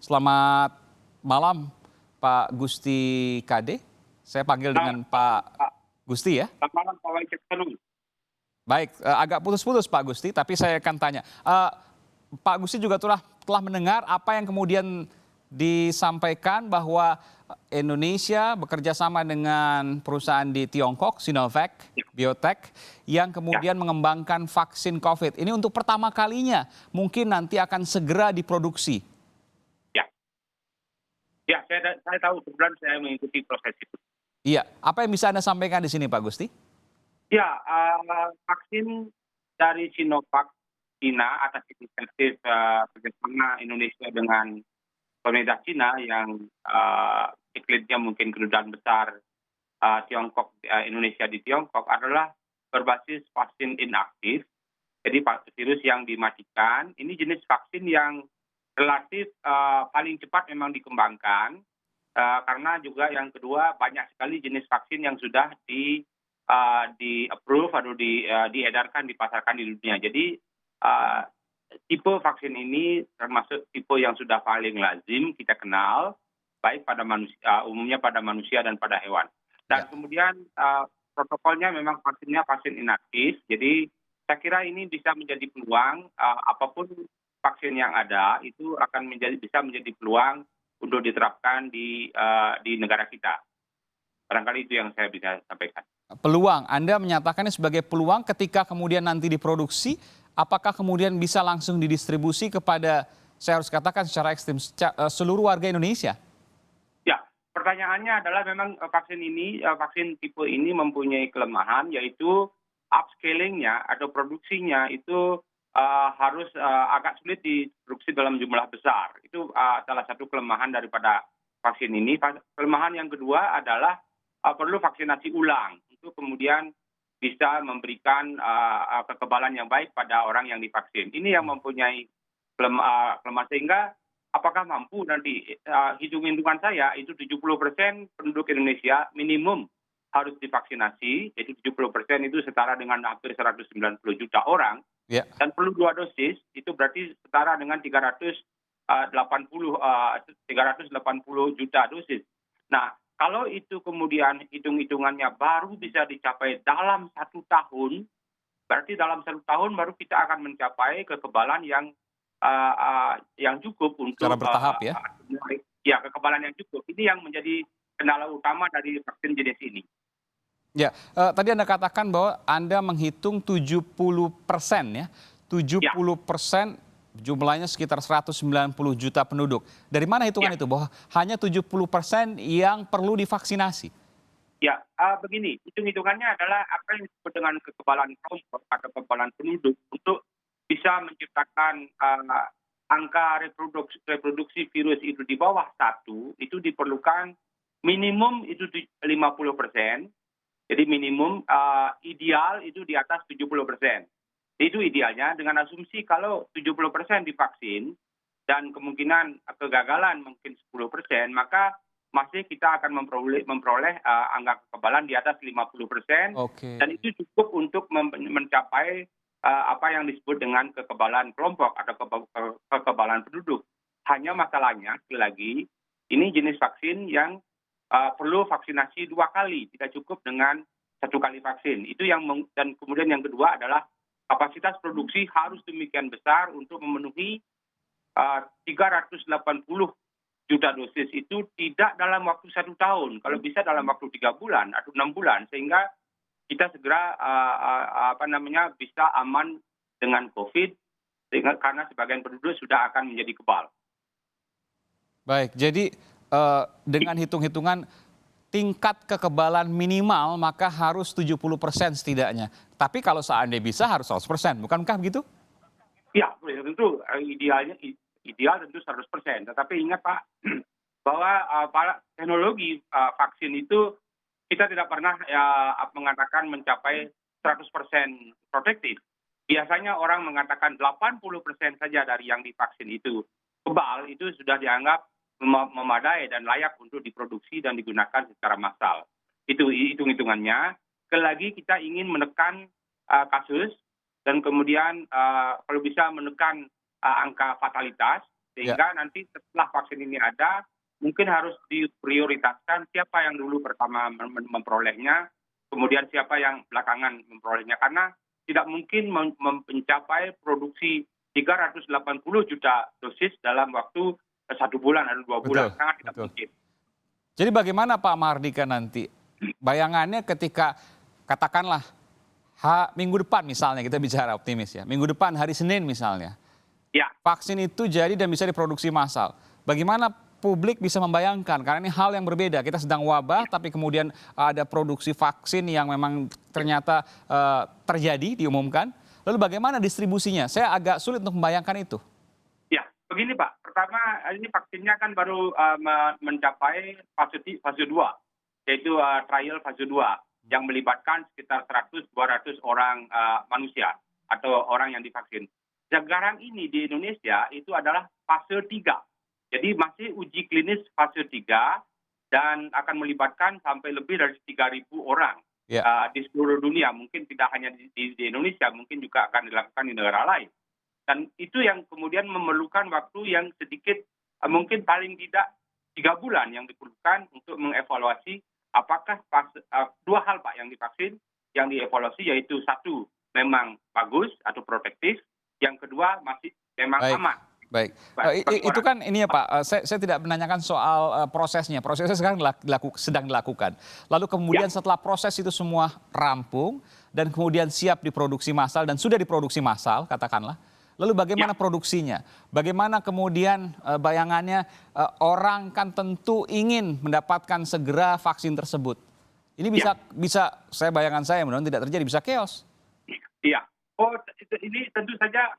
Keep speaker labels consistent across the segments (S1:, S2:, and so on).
S1: Selamat malam Pak Gusti Kade. Saya panggil dengan Pak
S2: Pak,
S1: Gusti ya.
S2: selamat malam Pak Wicaksono.
S1: Baik, agak putus-putus Pak Gusti, tapi saya akan tanya. Pak Gusti juga telah mendengar apa yang kemudian disampaikan bahwa Indonesia bekerja sama dengan perusahaan di Tiongkok, Sinovac Biotech, yang
S2: Ya,
S1: kemudian mengembangkan vaksin COVID. Ini untuk pertama kalinya mungkin nanti akan segera diproduksi.
S2: ya, ya, saya tahu kebetulan saya mengikuti proses itu.
S1: Iya, apa yang bisa Anda sampaikan di sini Pak Gusti?
S2: Ya, vaksin dari Sinovac Cina atas inisiatif kerjasama Indonesia dengan pemerintah Cina yang iklimnya mungkin kedudukan besar Tiongkok, Indonesia di Tiongkok adalah berbasis vaksin inaktif. Jadi virus yang dimatikan. Ini jenis vaksin yang relatif paling cepat memang dikembangkan. Karena juga yang kedua banyak sekali jenis vaksin yang sudah di approve atau diedarkan, dipasarkan di dunia. Jadi tipe vaksin ini termasuk tipe yang sudah paling lazim kita kenal, baik pada manusia, umumnya pada manusia dan pada hewan. Dan
S1: Ya.
S2: kemudian protokolnya memang vaksinnya vaksin inaktif. Jadi saya kira ini bisa menjadi peluang, apapun vaksin yang ada itu akan bisa menjadi peluang untuk diterapkan di negara kita. Barangkali itu yang saya bisa sampaikan.
S1: Peluang, Anda menyatakannya sebagai peluang ketika kemudian nanti diproduksi, apakah kemudian bisa langsung didistribusi kepada, saya harus katakan secara ekstrim, seluruh warga Indonesia?
S2: Ya, pertanyaannya adalah memang vaksin tipe ini mempunyai kelemahan, yaitu upscaling-nya atau produksinya itu harus agak sulit diproduksi dalam jumlah besar. Itu salah satu kelemahan daripada vaksin ini. Kelemahan yang kedua adalah perlu vaksinasi ulang untuk kemudian bisa memberikan kekebalan yang baik pada orang yang divaksin. Ini yang mempunyai kelemahan, sehingga apakah mampu nanti, hitung-hitungan saya itu 70% penduduk Indonesia minimum harus divaksinasi. Jadi 70% itu setara dengan hampir 190 juta orang.
S1: Ya.
S2: Dan perlu 2 dosis, itu berarti setara dengan 380 juta dosis. Nah, kalau itu kemudian hitung-hitungannya baru bisa dicapai dalam 1 tahun, berarti dalam 1 tahun baru kita akan mencapai kekebalan yang cukup untuk
S1: Secara bertahap ya?
S2: ya, kekebalan yang cukup. Ini yang menjadi kendala utama dari vaksin jenis ini.
S1: Ya, tadi Anda katakan bahwa Anda menghitung 70% ya, 70% jumlahnya sekitar 190 juta penduduk. Dari mana hitungan
S2: Ya.
S1: itu bahwa hanya 70% yang perlu divaksinasi?
S2: Ya, begini, hitung-hitungannya adalah apa yang disebut dengan kekebalan kelompok atau kekebalan penduduk untuk bisa menciptakan angka reproduksi virus itu di bawah 1, itu diperlukan minimum itu 50%. Jadi minimum ideal itu di atas 70%. Itu idealnya dengan asumsi kalau 70% divaksin dan kemungkinan kegagalan mungkin 10%, maka masih kita akan memperoleh angka kekebalan di atas 50%,
S1: Oke.
S2: dan itu cukup untuk mencapai apa yang disebut dengan kekebalan kelompok atau kekebalan penduduk. Hanya masalahnya, sekali lagi, ini jenis vaksin yang perlu vaksinasi 2 kali, tidak cukup dengan 1 kali vaksin. Itu dan kemudian yang kedua adalah kapasitas produksi harus demikian besar untuk memenuhi 380 juta dosis itu tidak dalam waktu 1 tahun, kalau bisa dalam waktu 3 bulan atau 6 bulan, sehingga kita segera bisa aman dengan COVID, karena sebagian penduduk sudah akan menjadi kebal.
S1: Baik, jadi dengan hitung-hitungan tingkat kekebalan minimal maka harus 70% setidaknya. Tapi kalau seandainya bisa harus 100%, bukankah begitu?
S2: Ya, tentu ideal tentu 100%. Tetapi ingat Pak, bahwa teknologi vaksin itu kita tidak pernah mengatakan mencapai 100% protektif. Biasanya orang mengatakan 80% saja dari yang divaksin itu kebal, itu sudah dianggap memadai dan layak untuk diproduksi dan digunakan secara massal. Itu hitung-hitungannya. Sekali lagi kita ingin menekan kasus dan kemudian kalau bisa menekan angka fatalitas. Sehingga nanti setelah vaksin ini ada, mungkin harus diprioritaskan siapa yang dulu pertama memperolehnya, kemudian siapa yang belakangan memperolehnya. Karena tidak mungkin mencapai produksi 380 juta dosis dalam waktu 1 bulan atau 2 bulan.
S1: Betul,
S2: Sangat tidak
S1: betul.
S2: mungkin.
S1: Jadi bagaimana Pak Mardika nanti? Bayangannya ketika katakanlah minggu depan misalnya, kita bicara optimis ya. Minggu depan hari Senin misalnya.
S2: Ya,
S1: Vaksin itu jadi dan bisa diproduksi massal. Bagaimana publik bisa membayangkan? Karena ini hal yang berbeda. Kita sedang wabah tapi kemudian ada produksi vaksin yang memang ternyata terjadi, diumumkan. Lalu bagaimana distribusinya? Saya agak sulit untuk membayangkan itu.
S2: ya. Begini Pak, pertama ini vaksinnya kan baru mencapai fase 2, yaitu trial fase 2 yang melibatkan sekitar 100-200 orang manusia atau orang yang divaksin. Sekarang ini di Indonesia itu adalah fase 3. Jadi masih uji klinis fase 3 dan akan melibatkan sampai lebih dari 3.000 orang di seluruh dunia. Mungkin tidak hanya di Indonesia, mungkin juga akan dilakukan di negara lain. Dan itu yang kemudian memerlukan waktu yang sedikit, mungkin paling tidak 3 bulan yang diperlukan untuk mengevaluasi apakah dua hal Pak yang divaksin, yang dievaluasi yaitu satu memang bagus atau protektif, yang kedua masih memang aman.
S1: Baik, itu kan ini ya Pak, saya tidak menanyakan soal prosesnya sekarang sedang dilakukan. Lalu kemudian setelah proses itu semua rampung dan kemudian siap diproduksi massal dan sudah diproduksi massal katakanlah, lalu bagaimana produksinya? Bagaimana kemudian bayangannya orang kan tentu ingin mendapatkan segera vaksin tersebut. Ini bisa saya bayangkan saya mudah-mudahan tidak terjadi, bisa chaos.
S2: Iya. Oh, ini tentu saja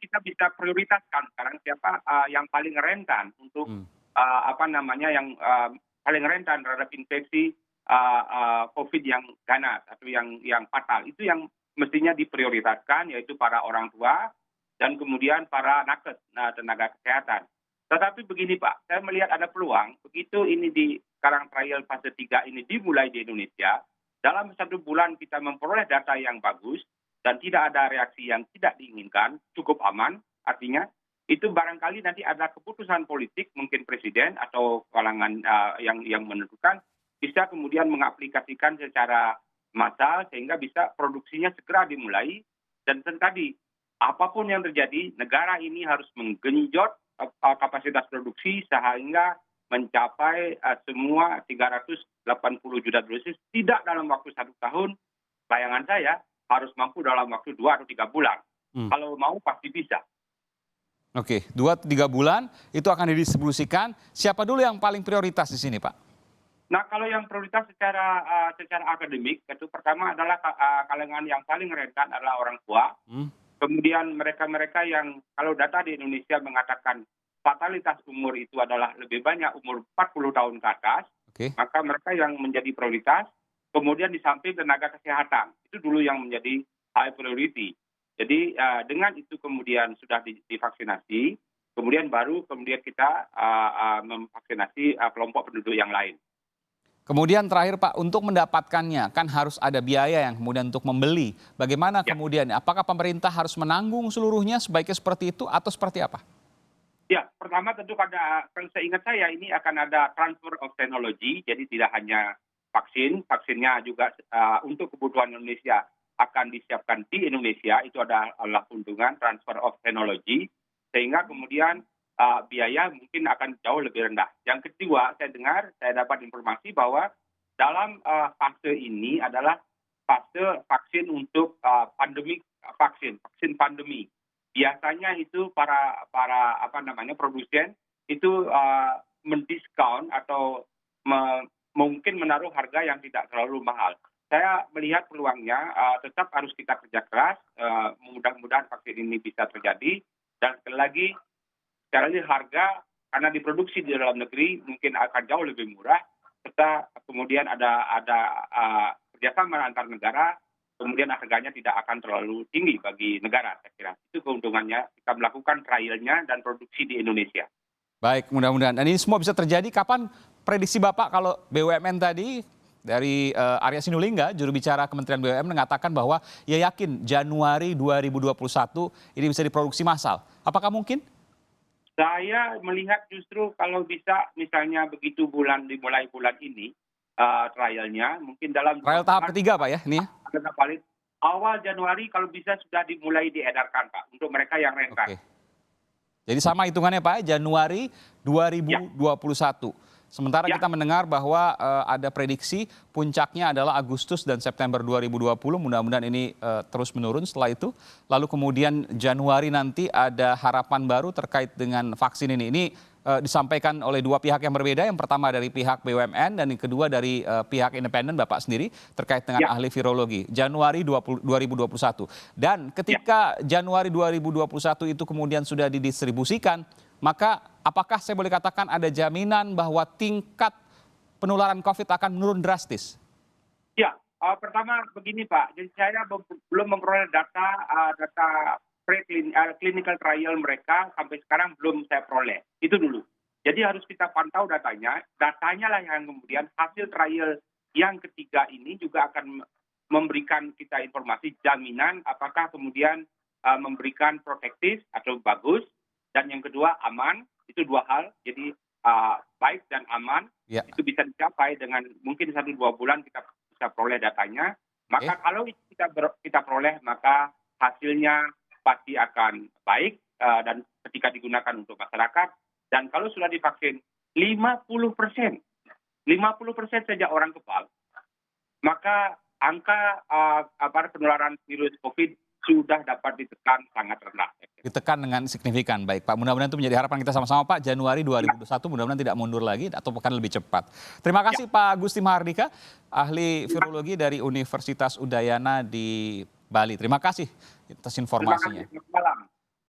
S2: kita bisa prioritaskan sekarang siapa yang paling rentan untuk yang paling rentan terhadap infeksi COVID yang ganas atau yang fatal. Itu yang mestinya diprioritaskan, yaitu para orang tua dan kemudian para nakes, tenaga kesehatan. Tetapi begini Pak, saya melihat ada peluang begitu ini sekarang trial fase 3 ini dimulai di Indonesia, dalam 1 bulan kita memperoleh data yang bagus dan tidak ada reaksi yang tidak diinginkan, cukup aman, artinya itu barangkali nanti ada keputusan politik, mungkin presiden atau kalangan yang menentukan, bisa kemudian mengaplikasikan secara massal sehingga bisa produksinya segera dimulai. Dan tadi, apapun yang terjadi, negara ini harus menggenjot kapasitas produksi sehingga mencapai semua 380 juta dosis, tidak dalam waktu 1 tahun, bayangan saya harus mampu dalam waktu 2 atau 3 bulan. Kalau mau pasti bisa.
S1: Oke, 2-3 bulan itu akan didistribusikan. Siapa dulu yang paling prioritas di sini Pak?
S2: Nah, kalau yang prioritas secara akademik, itu pertama adalah kalangan yang paling rentan adalah orang tua. Kemudian mereka-mereka yang kalau data di Indonesia mengatakan fatalitas umur itu adalah lebih banyak umur 40 tahun ke atas, maka mereka yang menjadi prioritas. Kemudian di samping tenaga kesehatan, itu dulu yang menjadi high priority. Jadi dengan itu kemudian sudah divaksinasi, kemudian kita memvaksinasi kelompok penduduk yang lain.
S1: Kemudian terakhir Pak, untuk mendapatkannya kan harus ada biaya yang kemudian untuk membeli. Bagaimana kemudian, apakah pemerintah harus menanggung seluruhnya sebaiknya seperti itu atau seperti apa?
S2: Ya, pertama tentu seingat saya ini akan ada transfer of technology, jadi tidak hanya vaksinnya juga untuk kebutuhan Indonesia akan disiapkan di Indonesia, itu adalah keuntungan transfer of technology, sehingga kemudian biaya mungkin akan jauh lebih rendah. Yang kedua, saya dapat informasi bahwa dalam fase ini adalah fase vaksin untuk vaksin pandemi. Biasanya itu para produsen itu mendiskon atau mungkin menaruh harga yang tidak terlalu mahal. Saya melihat peluangnya tetap harus kita kerja keras, mudah-mudahan vaksin ini bisa terjadi. Dan sekali lagi harga karena diproduksi di dalam negeri mungkin akan jauh lebih murah, serta kemudian ada kerjasama antar negara, kemudian harganya tidak akan terlalu tinggi bagi negara, saya kira. Itu keuntungannya kita melakukan trialnya dan produksi di Indonesia.
S1: Baik, mudah-mudahan. Dan ini semua bisa terjadi. Kapan prediksi Bapak kalau BUMN tadi dari Arya Sinulinga, juru bicara Kementerian BUMN mengatakan bahwa ia yakin Januari 2021 ini bisa diproduksi massal. Apakah mungkin?
S2: Saya melihat justru kalau bisa misalnya begitu dimulai bulan ini trialnya, mungkin dalam 2
S1: Trial tahap
S2: bulan
S1: ketiga Pak ya ini ya?
S2: ada valid. Awal Januari kalau bisa sudah dimulai diedarkan Pak, untuk mereka yang rentan.
S1: Oke. Jadi sama hitungannya Pak, Januari
S2: Ya,
S1: 2021. Sementara
S2: ya,
S1: kita mendengar bahwa ada prediksi puncaknya adalah Agustus dan September 2020, mudah-mudahan ini terus menurun setelah itu. Lalu kemudian Januari nanti ada harapan baru terkait dengan vaksin ini. Ini disampaikan oleh dua pihak yang berbeda. Yang pertama dari pihak BUMN dan yang kedua dari pihak independen Bapak sendiri terkait dengan
S2: ya,
S1: ahli virologi. Januari 2021. Dan
S2: ya.
S1: ketika Januari 2021 itu kemudian sudah didistribusikan, maka apakah saya boleh katakan ada jaminan bahwa tingkat penularan COVID akan menurun drastis?
S2: Ya, pertama begini Pak, jadi saya belum memperoleh data clinical trial mereka sampai sekarang belum saya peroleh. Itu dulu. Jadi harus kita pantau datanya. Datanya lah yang kemudian hasil trial yang ketiga ini juga akan memberikan kita informasi jaminan apakah kemudian memberikan protektif atau bagus. Dan yang kedua aman, itu dua hal. Jadi baik dan aman
S1: Ya.
S2: itu bisa dicapai dengan mungkin 1-2 bulan kita bisa peroleh datanya. Maka kalau itu kita peroleh maka hasilnya pasti akan baik dan ketika digunakan untuk masyarakat. Dan kalau sudah divaksin 50% saja orang kebal, maka angka penularan virus COVID sudah dapat ditekan sangat rendah.
S1: Ditekan dengan signifikan. Baik Pak, mudah-mudahan itu menjadi harapan kita sama-sama Pak. Januari 2021 mudah-mudahan tidak mundur lagi atau bahkan lebih cepat. Terima kasih Pak Gusti Mahardika, ahli virologi dari Universitas Udayana di Bali. Terima kasih atas
S2: Terima
S1: informasinya.
S2: kasih. Selamat malam.